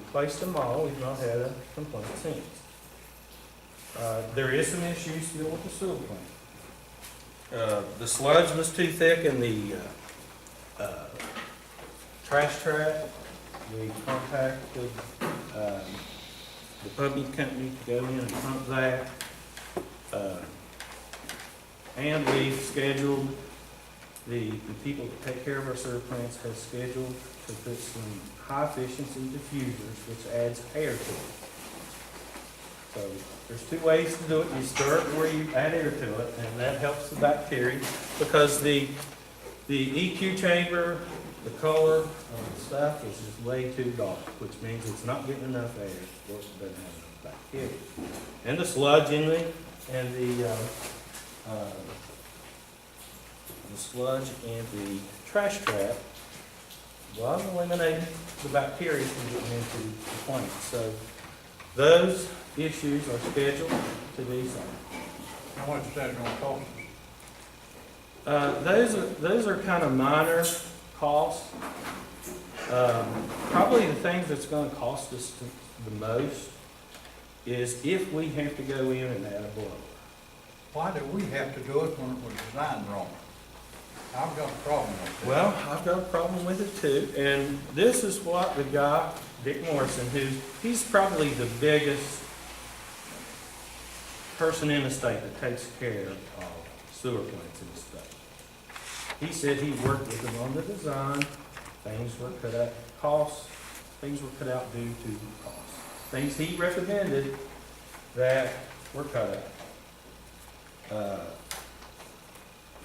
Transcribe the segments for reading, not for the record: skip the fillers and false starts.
replaced them all, we've not had a complaint since. There is some issues still with the sewer plant. The sludge was too thick in the, trash trap. We contacted, the pumping company to go in and pump that. And we scheduled, the people that take care of our sewer plants have scheduled to put some high efficiency diffusers, which adds air to it. So there's two ways to do it. You start where you add air to it, and that helps the bacteria, because the EQ chamber, the color of the stuff is just way too dark, which means it's not getting enough air, or it doesn't have enough bacteria. And the sludge in the, and the sludge and the trash trap was eliminating the bacteria from getting into the plant. So those issues are scheduled to be solved. How much is that gonna cost Those are kind of minor costs. Probably the thing that's going to cost us the most is if we have to go in and add a blower. Why do we have to do it when it was designed wrong? I've got a problem with that. Well, I've got a problem with it too, and this is what the guy, Dick Morrison, he's probably the biggest person in the state that takes care of sewer plants in the state. He said he worked with them on the design, things were cut out, costs, things were cut out due to costs. Things he recommended that were cut out.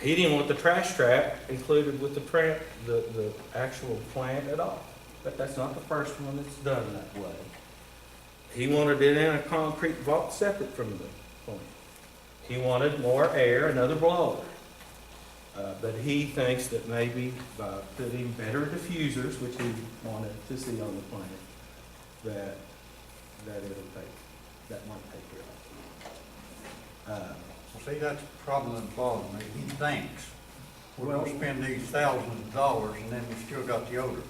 He didn't want the trash trap included with the actual plant at all. But that's not the first one that's done that way. He wanted it in a concrete vault separate from the plant. He wanted more air, another blower. But he thinks that maybe by putting better diffusers, which he wanted to see on the plant, that might take care of it. Well, see, that's the problem that bothers me. He thinks we're Well- gonna spend these thousands of dollars and then we still got the odor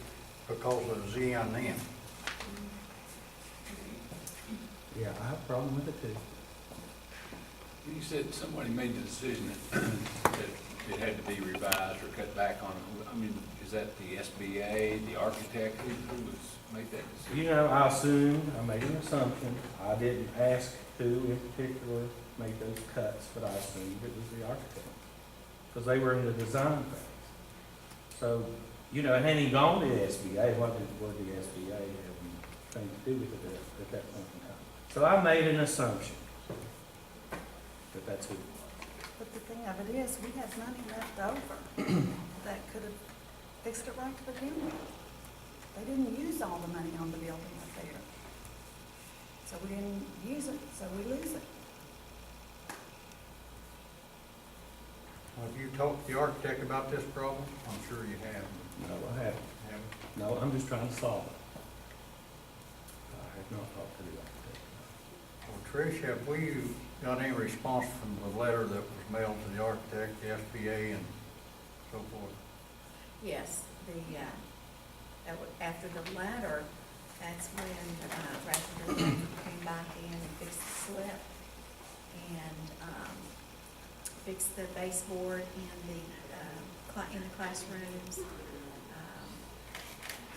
because of ZNN. Yeah, I have a problem with it too. You said somebody made the decision that it had to be revised or cut back on it. I mean, is that the SBA, the architect, who made that decision? You know, I assumed, I made an assumption. I didn't ask who in particular made those cuts, but I assumed it was the architect. Because they were in the design phase. So, you know, had he gone to the SBA, what did the SBA have anything to do with it at that point in time? So I made an assumption that that's who it was. But the thing of it is, we have money left over that could have fixed it right to begin with. They didn't use all the money on the building up there. So we didn't use it, so we lose it. Have you talked to the architect about this problem? I'm sure you have. No, I haven't. Haven't? No, I'm just trying to solve it. I have not talked to the architect. Well, Trish, have we got any response from the letter that was mailed to the architect, the SBA, and so forth? Yes, after the letter, that's when Bradford came back in and fixed the slip and fixed the baseboard in the classrooms.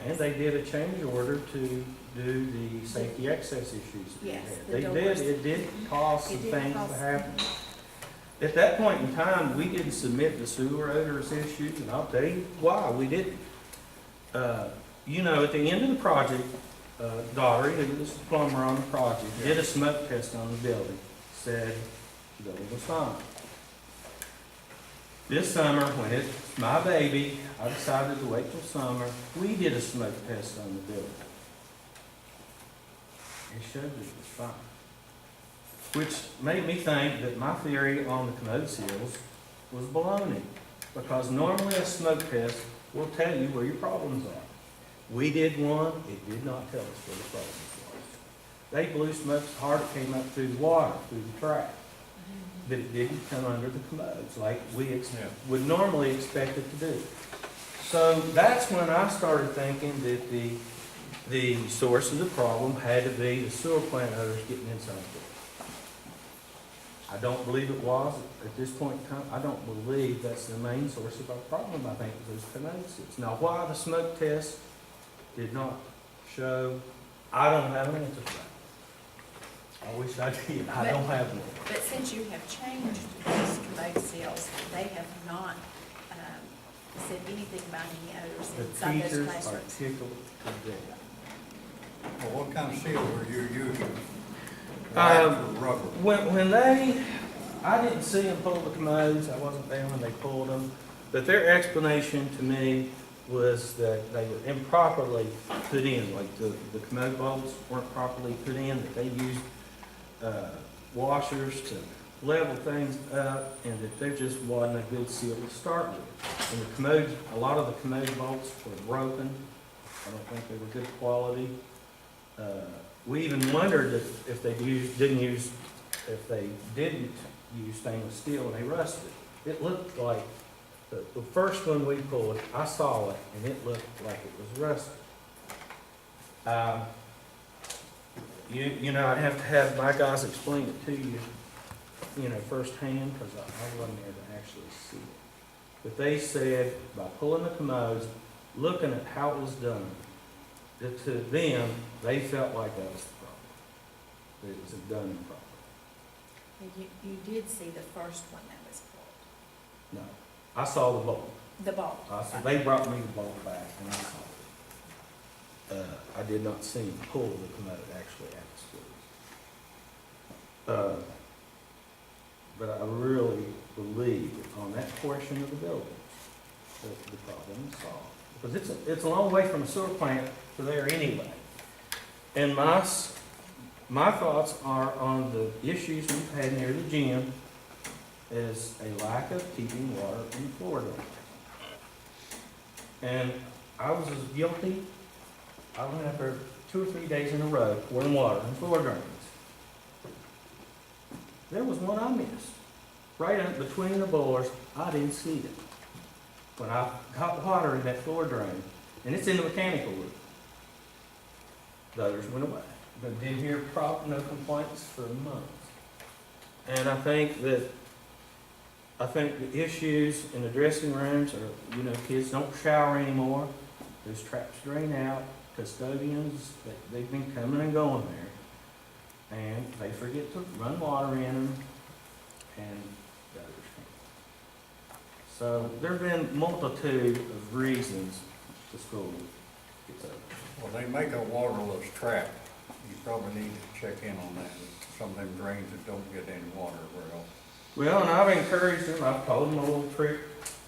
And they did a change order to do the safety access issues that we Yes, had. the They doors. did, it did cause some It did things cause- to happen. At that point in time, we didn't submit the sewer odors issues, and I'll tell you why, we didn't. You know, at the end of the project, Daughtery, who was the plumber on the project, did a smoke test on the building, said the building was fine. This summer, when it's my baby, I decided to wait till summer. We did a smoke test on the building. It showed it was fine. Which made me think that my theory on the commode seals was baloney. Because normally a smoke test will tell you where your problems are. We did one, it did not tell us where the problems was. They blew smoke so hard it came up through the water, through the track. But it didn't come under the commodes like we would normally expect it to do. So that's when I started thinking that the the source of the problem had to be the sewer plant owners getting inside there. I don't believe it was at this point in time. I don't believe that's the main source of our problem. I think it was those canals. Now, why the smoke test did not show, I don't have an answer for that. I wish I did. I don't have one. But since you have changed these commode seals, they have not said anything about any odors The inside those teachers are classrooms. tickled to death. Well, what kind of seal were you using? Wax or rubber? When they, I didn't see them pull the commodes, I wasn't there when they pulled them, but their explanation to me was that they were improperly put in, like the commode bolts weren't properly put in, that they used washers to level things up, and that there just wasn't a good seal to start with. And the commode, a lot of the commode bolts were broken, I don't think they were good quality. We even wondered if they didn't use stainless steel and they rusted. It looked like, the first one we pulled, I saw it and it looked like it was rusted. You know, I'd have to have my guys explain it to you, firsthand, because I wasn't there to actually see it. But they said by pulling the commodes, looking at how it was done, that to them, they felt like that was the problem. That it was done properly. And you did see the first one that was pulled, No, I saw the bolt. the bolt. They brought me the bolt back and I saw it. I did not see him pull the commode actually at the schools. But I really believe on that portion of the building that the problem is solved. Because it's a long way from a sewer plant to there anyway. And my thoughts are on the issues we've had near the gym is a lack of keeping water in the floor drains. And I was as guilty, I went after 2 or 3 days in a row pouring water in floor drains. There was one I missed. Right in between the boilers, I didn't see it. When I got water in that floor drain, and it's in the mechanical room. The others went away. But didn't hear no complaints for months. And I think the issues in the dressing rooms are, kids don't shower anymore. Those traps drain out. Custodians, they've been coming and going there. And they forget to run water in them. And the others can't. So there've been multitude of reasons the school gets over. Well, they make a waterless trap. You probably need to check in on that. Some of them drains that don't get any water well. Well, and I've encouraged them, I've told them a little trick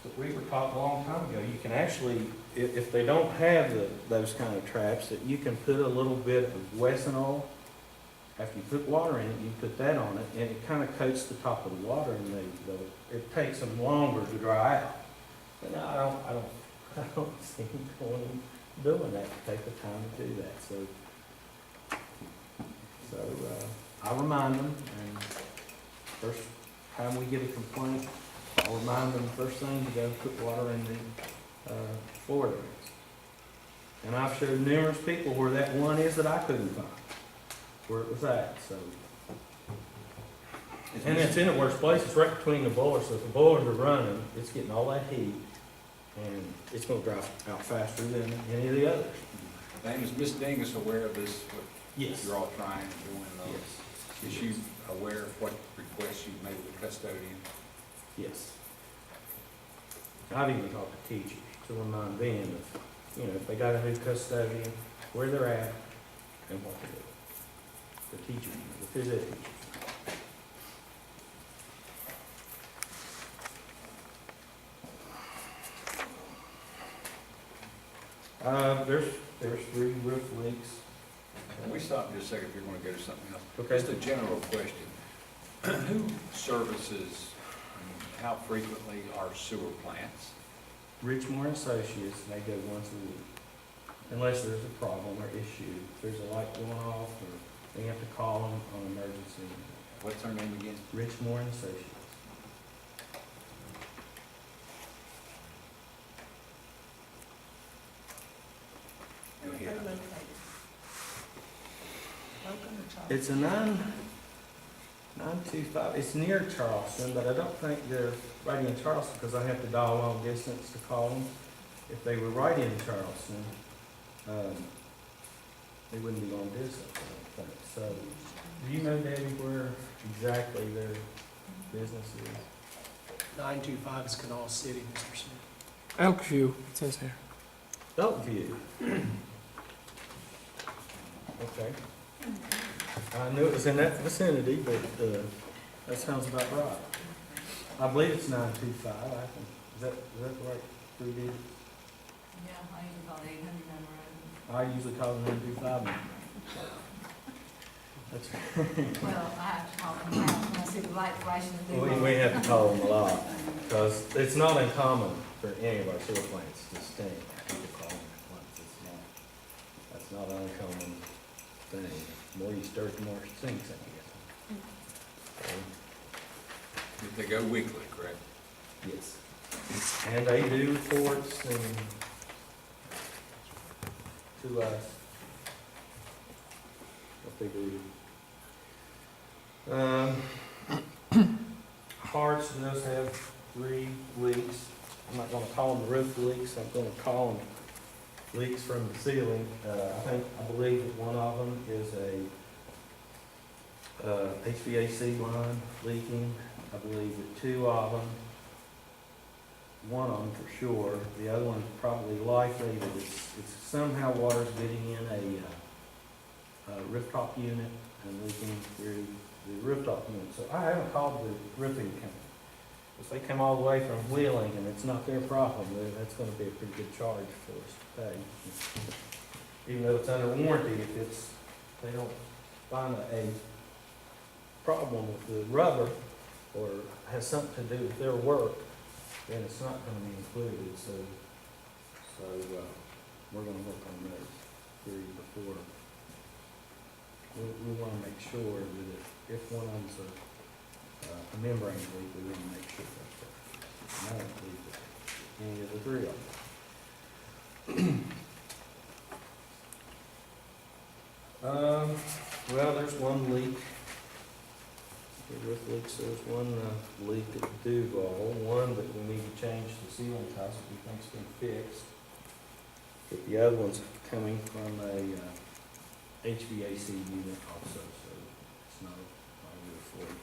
that we were taught a long time ago. You can actually, if they don't have those kind of traps, that you can put a little bit of Wesson oil. After you put water in it, you put that on it, and it kind of coats the top of the water, and it takes them longer to dry out. But no, I don't see them doing that, to take the time to do that. So I remind them, and first time we get a complaint, I'll remind them first thing to go put water in the floor drains. And I've showed numerous people where that one is that I couldn't find, where it was at, so. And it's in the worst place, it's right between the boilers, so if the boilers are running, it's getting all that heat, and it's gonna dry out faster than any of the others. And is Ms. Dingus aware of this, what Yes. you're all trying and doing? Yes. Is she aware of what requests you've made with the custodian? Yes. I've even talked to teachers to remind them if they got a new custodian, where they're at, and what to do. The teachers, the phys ed teachers. There's 3 roof leaks. Can we stop just a second if you're gonna go to something else? Okay. Just a general question. Who services, and how frequently are sewer plants? Richmore and Associates, they go once a week. Unless there's a problem or issue. If there's a light going off, or they have to call them on emergency. What's her name again? Richmore and Associates. Go They're ahead. located. Hogan or Charles? It's a 925, it's near Charleston, but I don't think they're right in Charleston, because I have to dial long distance to call them. If they were right in Charleston, they wouldn't be long distance, I don't think. So, do you know, Debbie, where exactly their business is? 925 is Canal City, Mr. Smith. Elkview, it says here. Elkview. Okay. I knew it was in that vicinity, but, that sounds about right. I believe it's 925, I think. Is that the right three digits? Yeah, I usually call it 800 number. I usually call it 925. That's, Well, I have to call them out when I see the light flashing. we have to call them a lot, because it's not uncommon for any of our sewer plants to stink. We could call them at once. It's not, that's not an uncommon thing. The more you stir it, the more it stinks, I guess. They go weekly, correct? Yes. And they do reports and to us what they do. Harts does have 3 leaks. I'm not gonna call them roof leaks, I'm gonna call them leaks from the ceiling. I believe that one of them is a HVAC line leaking. I believe that 2 of them, one of them for sure, the other one's probably likely that it's somehow water's getting in a rooftop unit and leaking through the rooftop unit. So I haven't called the roofing company. If they come all the way from Wheeling and it's not their problem, then that's gonna be a pretty good charge for us to pay. Even though it's under warranty, if they don't find a problem with the rubber or has something to do with their work, then it's not gonna be included, so, we're gonna work on those 3 before. We wanna make sure that if one of them's a membrane leak, we wanna make sure that's right. And I don't believe that any of the 3 of them. Well, there's one leak. The roof leaks, there's one leak at Duval, one that we need to change the ceiling tiles that we think's been fixed. But the other one's coming from a HVAC unit also, so it's not a roof leak.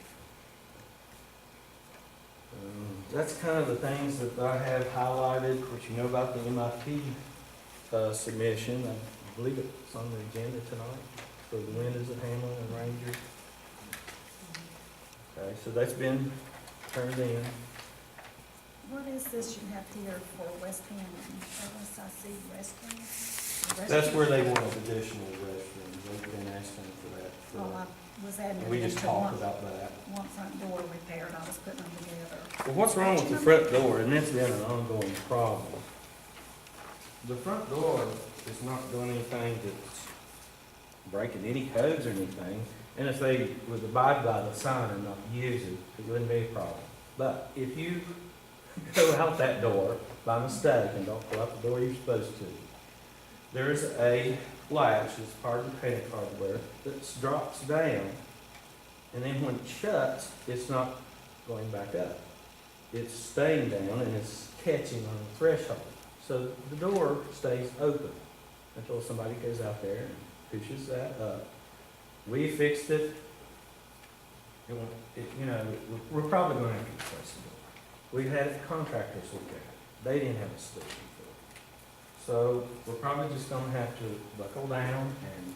That's kind of the things that I have highlighted. Of course, you know about the MIP submission. I believe it's on the agenda tonight for the windows at Hamlin and Ranger. Okay, so that's been turned in. What is this you have here for West Hamlin, LSIC restrooms? That's where they want additional restrooms. They've been asking for that. Oh, I was adding We it just into talked about that. one front door repaired, I was putting them together. Well, what's wrong with the front door? And that's been an ongoing problem. The front door is not doing anything that's breaking any codes or anything. And if they would abide by the sign and not use it, it wouldn't be a problem. But if you go out that door by mistake and don't go out the door you're supposed to, there's a latch that's part of the panic hardware that drops down. And then when it shuts, it's not going back up. It's staying down and it's catching on the threshold. So the door stays open until somebody goes out there and pushes that up. We fixed it. We're probably going to have to replace the door. We had contractors look at it. They didn't have a solution for it. So we're probably just going to have to buckle down and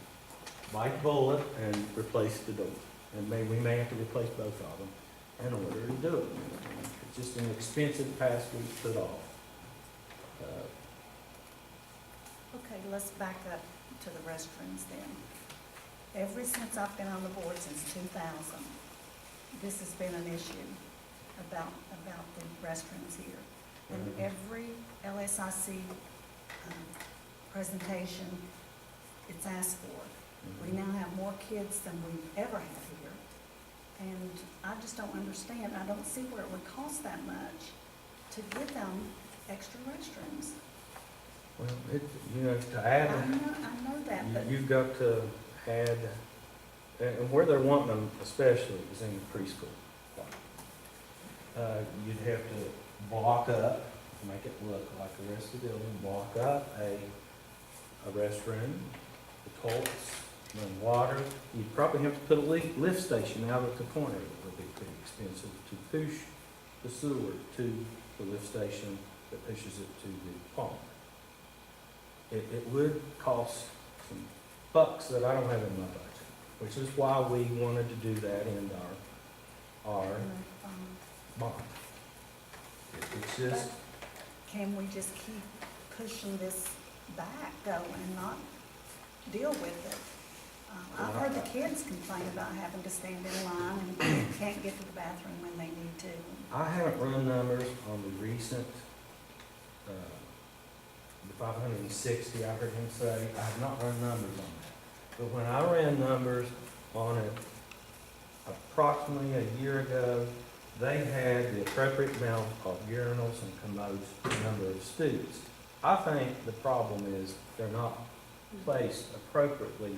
bite the bullet and replace the door. And we may have to replace both of them in order to do it. It's just an expensive pass we put off. Okay, let's back up to the restrooms then. Ever since I've been on the board, since 2000, this has been an issue about the restrooms here. And every LSIC presentation, it's asked for. We now have more kids than we've ever had here. And I just don't understand, I don't see where it would cost that much to give them extra restrooms. Well, to I add, know that, but you've got to add and where they're wanting them especially is in the preschool. You'd have to block up, make it look like the rest of the building, block up a restroom, the toilets, run water. You'd probably have to put a lift station out at the corner. It would be pretty expensive to push the sewer to the lift station that pushes it to the pond. It would cost some bucks that I don't have in my budget, which is why we wanted to do that in our bond. It's just, Can we just keep pushing this back though and not deal with it? I've heard the kids complain about having to stand in line and can't get to the bathroom when they need to. I haven't run numbers on the recent, the 560, I heard him say. I have not run numbers on that. But when I ran numbers on it approximately a year ago, they had the appropriate amount of urinals and commodes per number of students. I think the problem is they're not placed appropriately.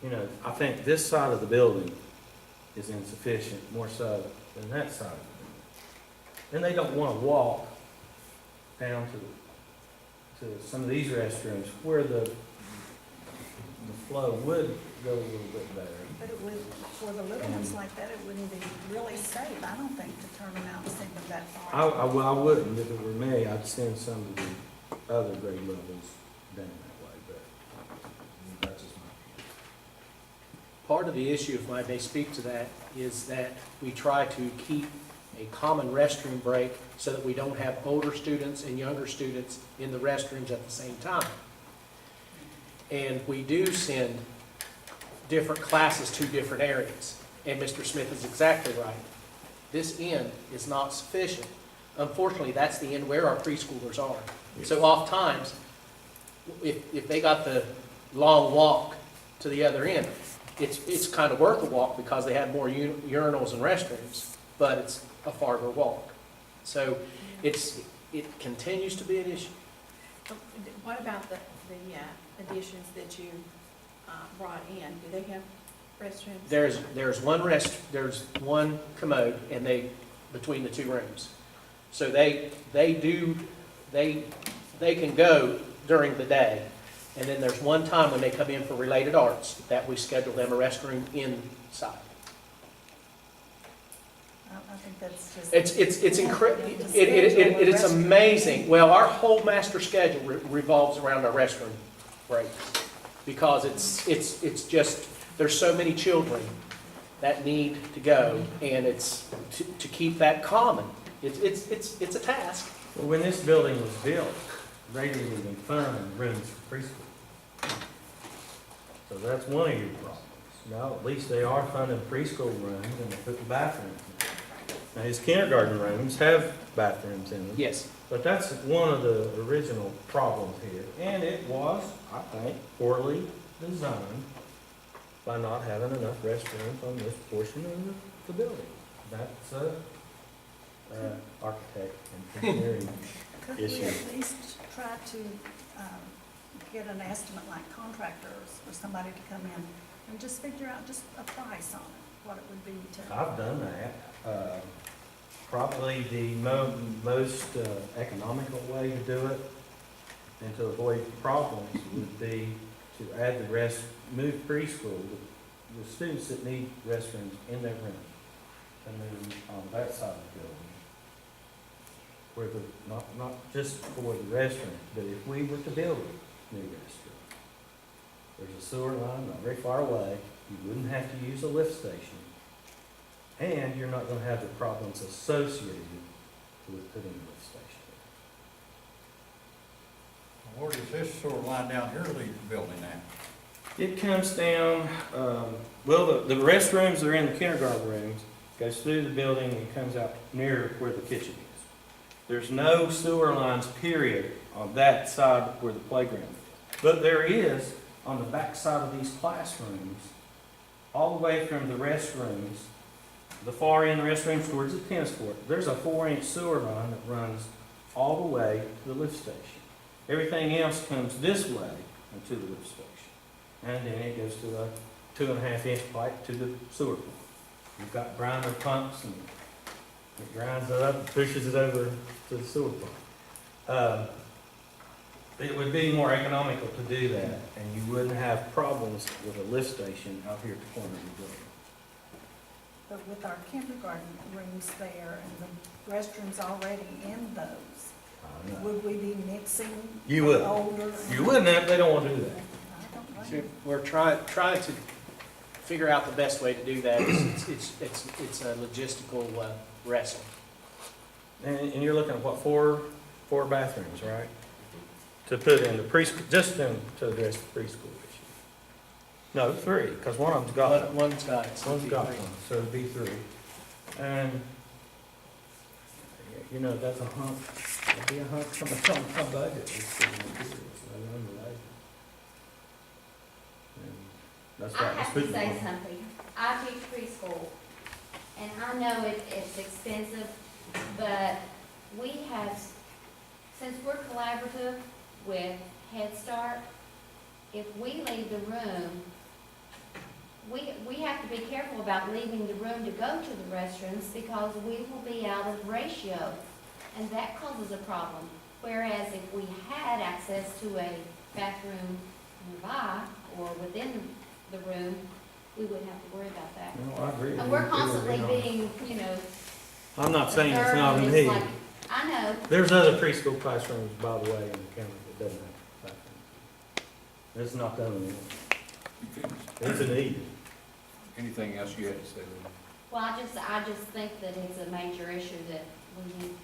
You know, I think this side of the building is insufficient, more so than that side of the building. And they don't want to walk down to some of these restrooms where the flow would go a little bit better. But it would, for the little ones like that, it wouldn't be really safe, I don't think, to turn them out and send them that far. Well, I wouldn't, if it were me, I'd send some of the other grade levels down that way, but that's just my opinion. Part of the issue, if I may speak to that, is that we try to keep a common restroom break so that we don't have older students and younger students in the restrooms at the same time. And we do send different classes to different areas. And Mr. Smith is exactly right. This end is not sufficient. Unfortunately, that's the end where our preschoolers are. So oftentimes, if they got the long walk to the other end, it's kind of worth the walk because they have more urinals and restrooms, but it's a farther walk. So it continues to be an issue. What about the additions that you brought in? Do they have restrooms? There's one commode and between the two rooms. So they can go during the day. And then there's one time when they come in for related arts that we schedule them a restroom inside. I think that's just. It's incredible. It's amazing. Well, our whole master schedule revolves around our restroom breaks because it's just, there's so many children that need to go, and it's to keep that common. It's a task. Well, when this building was built, they didn't even fund rooms for preschool. So that's one of your problems. Now, at least they are funding preschool rooms and they put the bathrooms in. Now, his kindergarten rooms have bathrooms in them. Yes. But that's one of the original problems here. And it was, I think, poorly designed by not having enough restrooms on this portion of the building. That's architect and engineering Could we issue. at least try to get an estimate like contractors or somebody to come in and just figure out just a price on it, what it would be to? I've done that. Probably the most economical way to do it and to avoid problems would be to add move preschool, the students that need restrooms in their room, and move on that side of the building. Where not just for the restroom, but if we were to build a new restroom, there's a sewer line not very far away, you wouldn't have to use a lift station, and you're not gonna have the problems associated with putting a lift station. Where does this sewer line down here leave the building at? It comes down, well, the restrooms are in the kindergarten rooms, goes through the building and comes out near where the kitchen is. There's no sewer lines, period, on that side where the playground is. But there is on the back side of these classrooms, all the way from the restrooms, the far end restrooms towards the tennis court. There's a 4-inch sewer line that runs all the way to the lift station. Everything else comes this way and to the lift station. And then it goes to 2.5 inch pipe to the sewer plant. You've got grinder pumps and it grinds it up and pushes it over to the sewer plant. It would be more economical to do that, and you wouldn't have problems with a lift station out here at the corner of the building. But with our kindergarten rooms there and the restrooms already in those, I know. would we be mixing You would. older? You wouldn't have, they don't want to do that. I don't know. So we're trying to figure out the best way to do that. It's a logistical wrestle. And you're looking at what, four bathrooms, right? To put in the preschool, just to address the preschool issue. No, 3, because one of them's got one. One's got it. so One's it'd be got three. one, so it'd be 3. And, you know, that's a hump, it'd be a hump from my budget. It's the materials, so unrelated. And that's I why have the to say food. something. I teach preschool, and I know it's expensive, but we have, since we're collaborative with Head Start, if we leave the room, we have to be careful about leaving the room to go to the restrooms because we will be out of ratio, and that causes a problem. Whereas if we had access to a bathroom nearby or within the room, we wouldn't have to worry about that. No, I agree. And we're It would constantly be nice. being, I'm not saying it's third not a one is need. like- I know, There's other preschool classrooms, by the way, in the county that doesn't have bathrooms. It's not done anymore. You finished? It's a need. Anything else you had to say, Lynn? well, I just think that it's a major issue that we need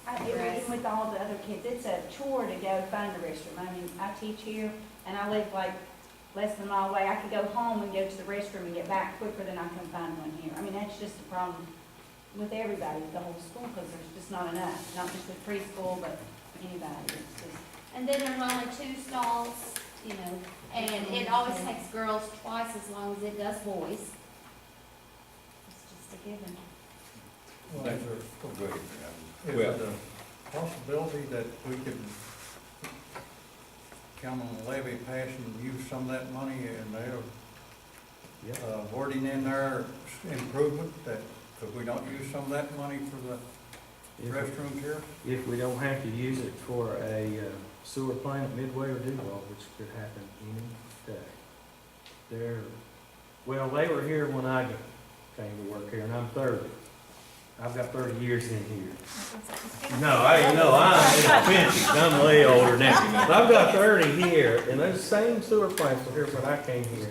I to do, address. even with all the other kids, it's a chore to go find a restroom. I mean, I teach here, and I live like less than a mile away. I could go home and go to the restroom and get back quicker than I can find one here. I mean, that's just a problem with everybody, the whole school, because there's just not enough, not just with preschool, but anybody. It's just, And then there's only 2 stalls, you know, and it always takes girls twice as long as it does boys. It's just a given. Well, is there- Go ahead. Is Well, it a possibility that we could come on the levy pass and use some of that money and their wording in there, improvement, that, could we not use some of that money for the restrooms here? If we don't have to use it for a sewer plant at Midway or Duval, which could happen any day. Well, they were here when I came to work here, and I'm 30. I've got 30 years in here. No, I'm I'm way older now. But I've got 30 here, and those same sewer plants were here when I came here.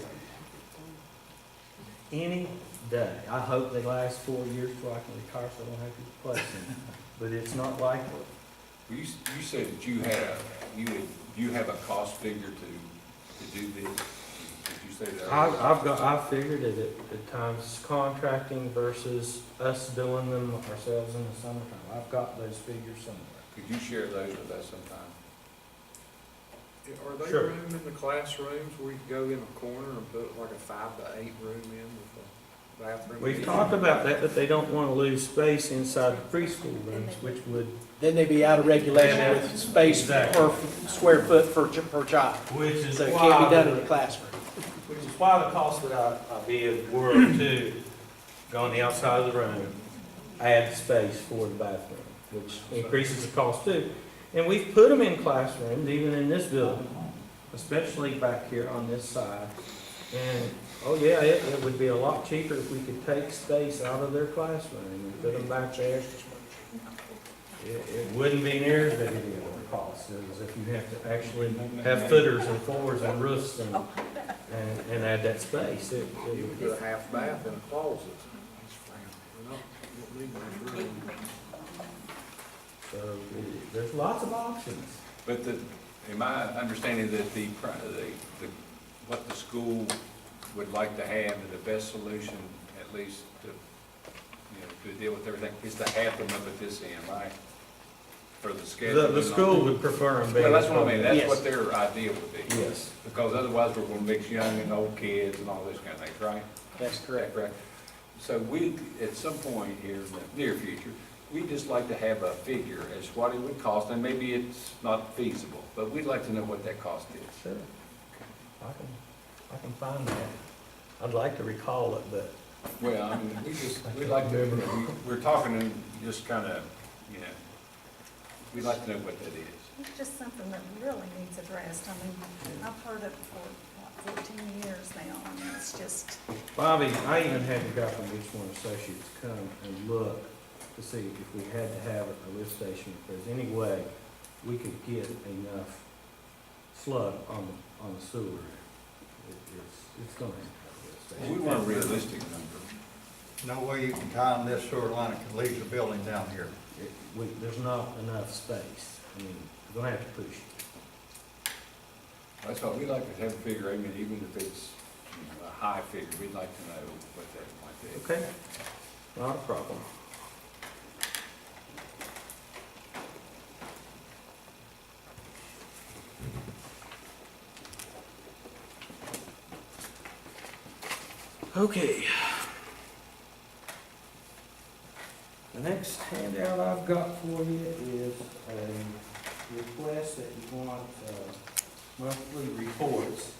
Any day. I hope they last 4 years till I can retire, so I don't have to replace them. But it's not likely. Well, you said that you have a cost figure to do this. Did you say that? I've figured it at times contracting versus us doing them ourselves in the summertime. I've got those figures somewhere. Could you share those with us sometime? Are they Sure. room in the classrooms where you go in a corner and put like a 5 to 8 room in with a bathroom? We've talked about that, but they don't want to lose space inside the preschool rooms, which would, Then they'd be out of regulation with space per square foot per child. which is So it can't be done in the why, classroom. which is why the cost that I bid were to go on the outside of the room, add space for the bathroom, which increases the cost too. And we've put them in classrooms, even in this building, especially back here on this side. And, oh yeah, it would be a lot cheaper if we could take space out of their classroom and put them back there. It wouldn't be near as big a deal of a cost as if you have to actually have footers and floors and roofs and add that space. You could put a half bath in a closet. You know, you don't need much room. So there's lots of options. But am I understanding that what the school would like to have, and the best solution, at least to deal with everything, is to have them up at this end, right? For the schedule. The school would prefer them being. Well, that's what I mean, that's Yes. what their idea would be. Yes. Because otherwise, we're gonna mix young and old kids and all this kind of things, right? That's Is that correct. correct? So we, at some point here in the near future, we'd just like to have a figure as what it would cost, and maybe it's not feasible, but we'd like to know what that cost is. Sure. I can find that. I'd like to recall it, but Well, I mean, we'd like to, we're talking and just kind of, you know, we'd like to know what that is. It's just something that really needs addressed. I mean, I've heard it for, what, 14 years now, and it's just, Bobby, I even had the guy from Beach One Associates come and look to see if we had to have a lift station, if there's any way we could get enough sludge on the sewer. It's gonna have to have a lift station. We want a realistic number. No way you can time this sewer line that can leave the building down here. There's not enough space. I mean, we're gonna have to push it. That's why we'd like to have a figure, I mean, even if it's, you know, a high figure, we'd like to know what that might be. Okay? Not a problem. Okay. The next handout I've got for you is a request that you want monthly reports.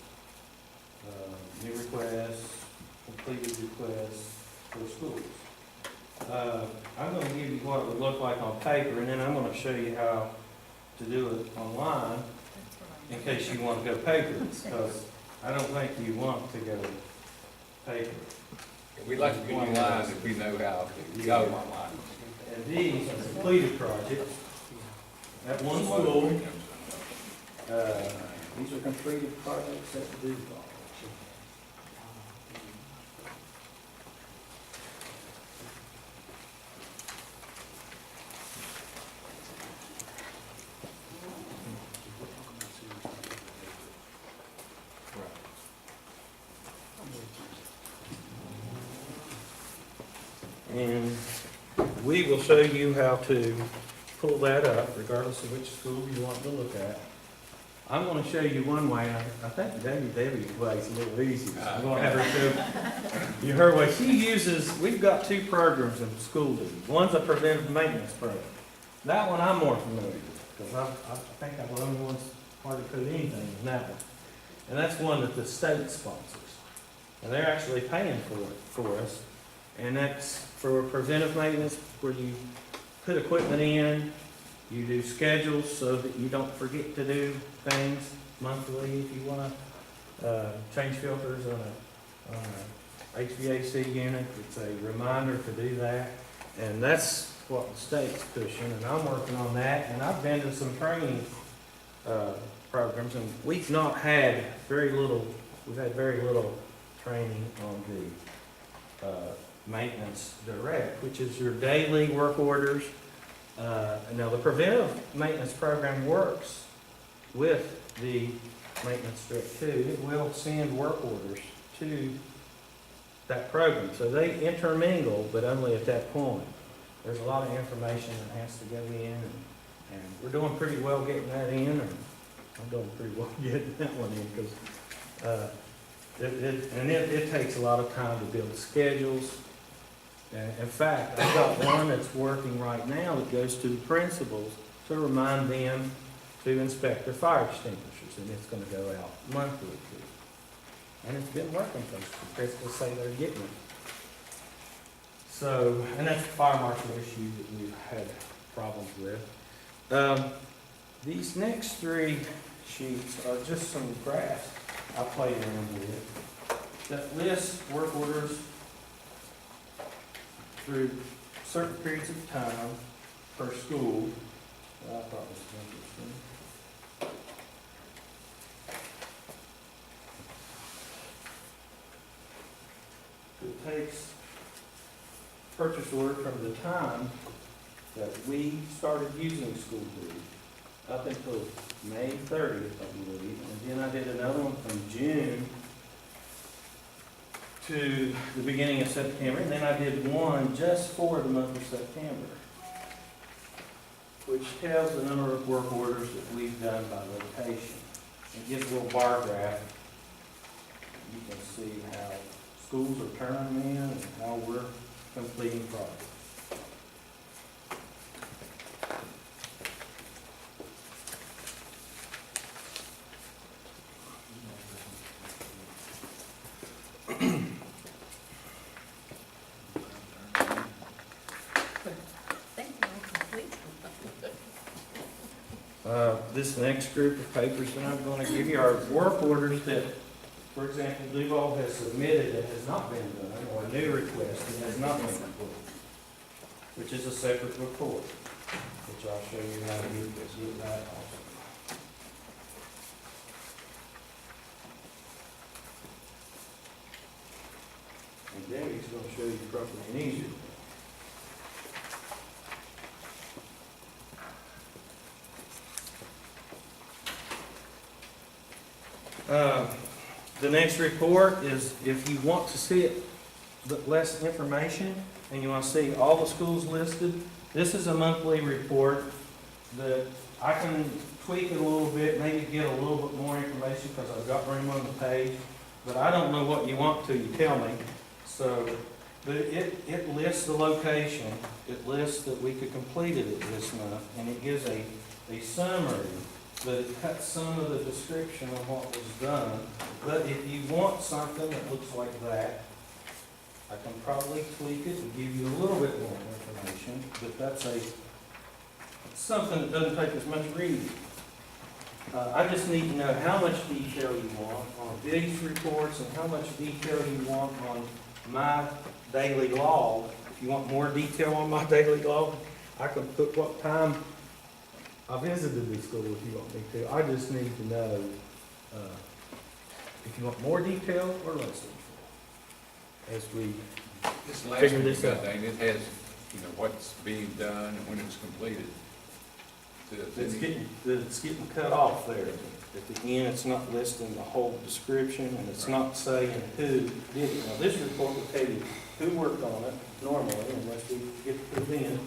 New requests, completed requests for schools. I'm gonna give you what it would look like on paper, and then I'm gonna show you how to do it online that's what in case you want to go paper, because I don't think you want to go paper. We'd like to be online if we know how to go online. And these are completed projects at one school. These are completed projects at the Duval. And we will show you how to pull that up regardless of which school you want to look at. I'm going to show you one way, and I think Debbie's way is a little easier. I'm going to have her show you her way. She uses, we've got two programs in school duty. One's a preventive maintenance program. That one I'm more familiar with, because I think I'm the only one that's hardly put anything in that one. And that's one that the state sponsors. And they're actually paying for it for us. And that's for preventive maintenance, where you put equipment in, you do schedules so that you don't forget to do things monthly if you want to change filters on a HVAC unit. It's a reminder to do that. And that's what the state's pushing, and I'm working on that. And I've been to some training programs, and we've had very little training on the maintenance direct, which is your daily work orders. Now, the preventive maintenance program works with the maintenance direct too. It will send work orders to that program. So they intermingle, but only at that point. There's a lot of information that has to go in, and we're doing pretty well getting that in, and I'm doing pretty well getting that one in, because it takes a lot of time to build schedules. In fact, I've got one that's working right now that goes to the principals to remind them to inspect their fire extinguishers, and it's gonna go out monthly too. And it's been working, because the principals say they're getting it. So, and that's a fire marshal issue that we've had problems with. These next three sheets are just some graphs I played around with that lists work orders through certain periods of time per school. I thought this was interesting. It takes purchase order from the time that we started using school duty up until May 30th, I believe, and then I did another one from June to the beginning of September, and then I did one just for the month of September, which tells the number of work orders that we've done by location. It gives a little bar graph. You can see how schools are turning in and how we're completing projects. This next group of papers that I'm gonna give you are work orders that, for example, Duval has submitted that has not been done, or a new request that has not been completed, which is a separate report, which I'll show you how to get that also. And Debbie's gonna show you probably an easier one. The next report is, if you want to see it, but less information, and you want to see all the schools listed, this is a monthly report that I can tweak it a little bit, maybe get a little bit more information, because I've got room on the page, but I don't know what you want to, you tell me. So, but it lists the location, it lists that we could complete it this month, and it gives a summary, but it cuts some of the description of what was done. But if you want something that looks like that, I can probably tweak it and give you a little bit more information, but that's something that doesn't take as much reading. I just need to know how much detail you want on these reports and how much detail you want on my daily log. If you want more detail on my daily log, I can put what time I visited the school if you want me to. I just need to know if you want more detail or less detail. As we This last figure one you this got, out. Dane, it has, what's being done and when it's completed. It's getting cut off there. At the end, it's not listing the whole description, and it's not saying who did it. Now, this report will tell you who worked on it normally, unless we get to put it in.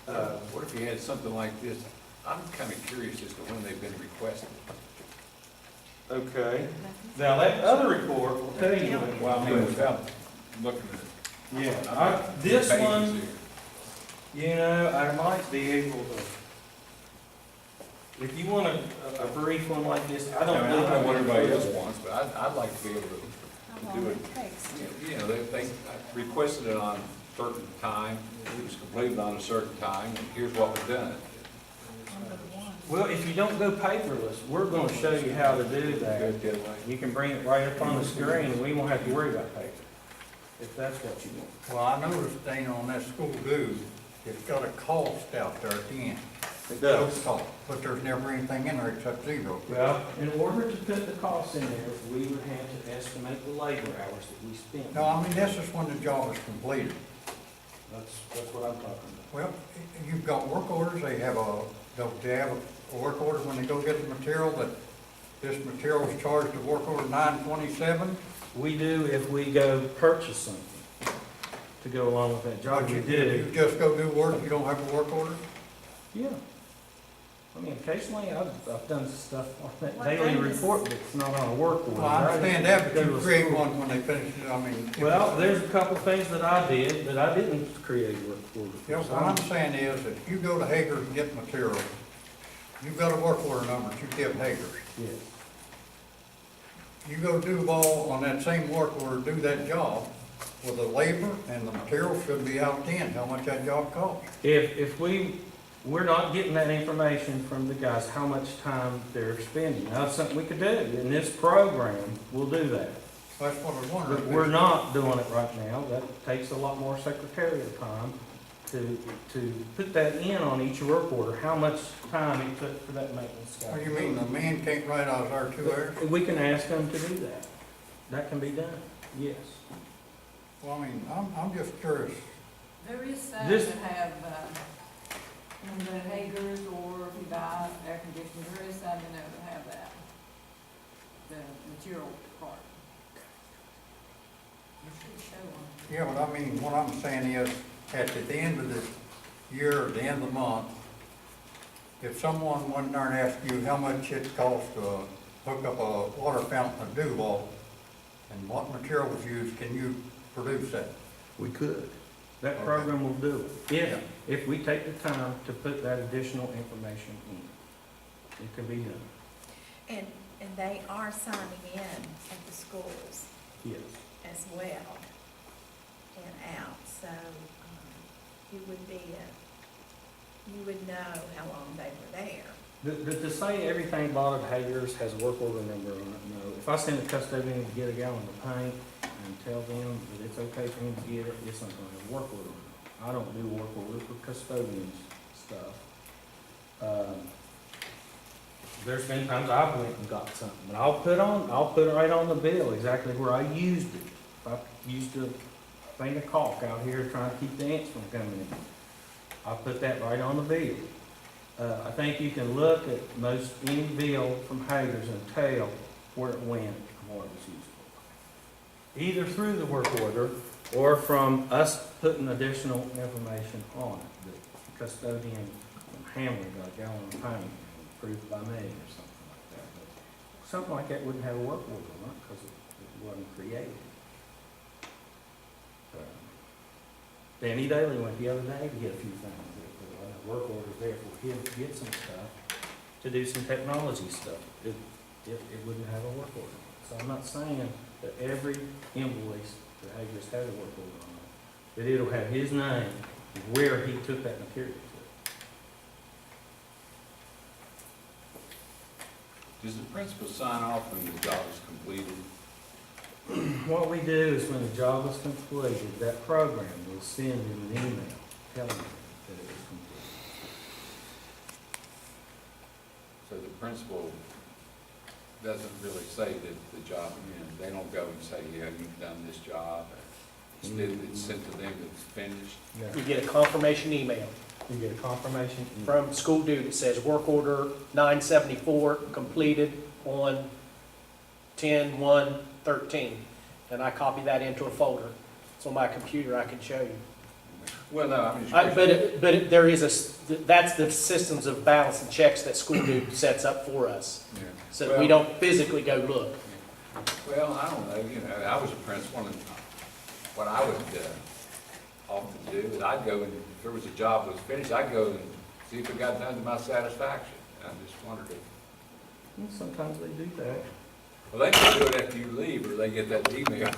What if you had something like this? I'm kind of curious as to when they've been requested. Okay. Now, that other report will tell you when. Well, I mean, without looking at it. Yeah, this Pages one, here. I might be able to, if you want a brief one like this, I I don't mean, I believe don't know what everybody else it. wants, but I'd like to be able to How do long it. it takes. They requested it on a certain time, it was completed on a certain time, and here's what was done. Number one. Well, if you don't go paperless, we're gonna show you how to do that. Go the other way. You can bring it right up on the screen, and we won't have to worry about paper, if that's what you want. Well, I noticed, Dana, on that school dues, it's got a cost out there at the end. It Those costs, but there's never anything in there except zero. Well, in order to put the costs in there, we would have to estimate the labor hours that we spent. No, I mean, this is when the job is completed. That's what I'm talking about. Well, you've got work orders, they have a work order when they go get the material, that this material is charged to work order 927. We do if we go purchase something to go along with that job, But we you do. just go do work, you don't have a work order? Yeah. I mean, occasionally I've done stuff on that What daily name is- report that's not on a work order. Well, I understand that, but Go you to a create school. one when they finish it, I mean. Well, there's a couple things that I did, but I didn't create a work order. You know, what I'm saying is, if you go to Hager's and get material, you've got a work order number that you give Hager's. Yes. You go to Duval on that same work order, do that job, with the labor and the material should be out then, how much that job costs. If we're not getting that information from the guys, how much time they're spending. Now, that's something we could do. In this program, we'll do that. That's what I was But wondering. we're not doing it right now. That takes a lot more secretarial time to put that in on each work order, how much time it took for that maintenance guy. What do you mean, the man can't write out our 2 hours? We can ask them to do that. That can be done, yes. Well, I mean, I'm just curious. There is some This- that have, when the Hager's or if you buy air conditioners, there is some in there that have that, the material part. You should show them. Yeah, but I mean, what I'm saying is, at the end of the year, or the end of the month, if someone went there and asked you how much it costs to hook up a water fountain at Duval, and what material was used, can you produce that? We could. That Okay. program will do it, Yeah. if we take the time to put that additional information in. It can be done, And they are signing in at the schools yes. as well and out, so you would know how long they were there. To say everything bought at Hager's has a work order number on it, no. If I send a custodian to get a gallon of paint and tell them that it's okay for him to get it, it's not gonna have a work order on it. I don't do work orders for custodians stuff. There's been times I've went and got something, but I'll put it right on the bill exactly where I used it. If I used a thing of caulk out here trying to keep the ants from coming in, I'll put that right on the bill. I think you can look at most any bill from Hager's and tell where it went and what it was used for. Either through the work order or from us putting additional information on it. The custodian from Hamlin got a gallon of paint approved by me or something like that. But something like that wouldn't have a work order on it because it wasn't created. Danny Daly went the other day to get a few things. Work orders there for him to get some stuff, to do some technology stuff. It wouldn't have a work order. So I'm not saying that every invoice that Hager's had a work order on it, that it'll have his name, where he took that material to. Does the principal sign off when the job is completed? What we do is when the job is completed, that program will send him an email telling him that it was completed. So the principal doesn't really say that the job, they don't go and say, yeah, you've done this job. It's sent to them that it's finished. Yeah. You get a confirmation email You get a confirmation. from school dude that says work order 974 completed on 10/1/13. And I copy that into a folder. It's on my computer, I can show you. Well, no, I'm just. But there is that's the systems of balance and checks that school dude sets up for us. Yeah. So that we don't physically go look. Well, I don't know, I was a principal, and what I would often do is I'd go and, if there was a job that was finished, I'd go and see if it got done to my satisfaction. I just wondered if, And sometimes they do that. well, they can do it after you leave, or they get that email.